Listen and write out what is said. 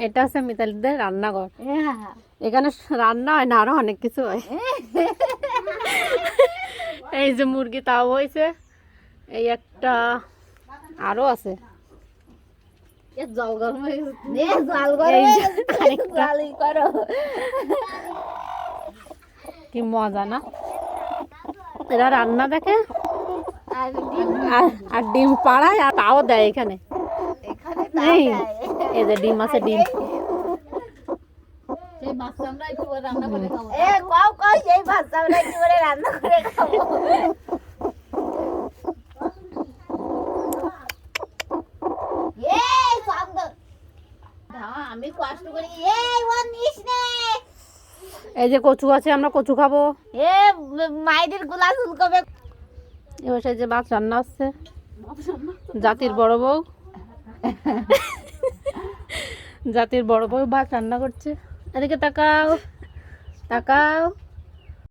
এটা হচ্ছে মিতালিদের রান্নাঘর। এখানে রান্না হয় না, আরো অনেক কিছু হয়। এই যে মুরগি তাও হয়েছে, এই একটা আরো আছে। কি মজা না, এরা রান্না দেখে আর ডিম পাড়ায়, আর তাও দেয় এখানে। এই যে ডিম আছে, ডিম। এই যে কচু আছে, আমরা কচু খাবো। মায়েদের গোলা চুলকবে। এবার সেই যে মাছ রান্না হচ্ছে, জাতির বড় বউ। জাতির বড় বউ ভাত রান্না করছে। এদিকে তাকাও, তাকাও।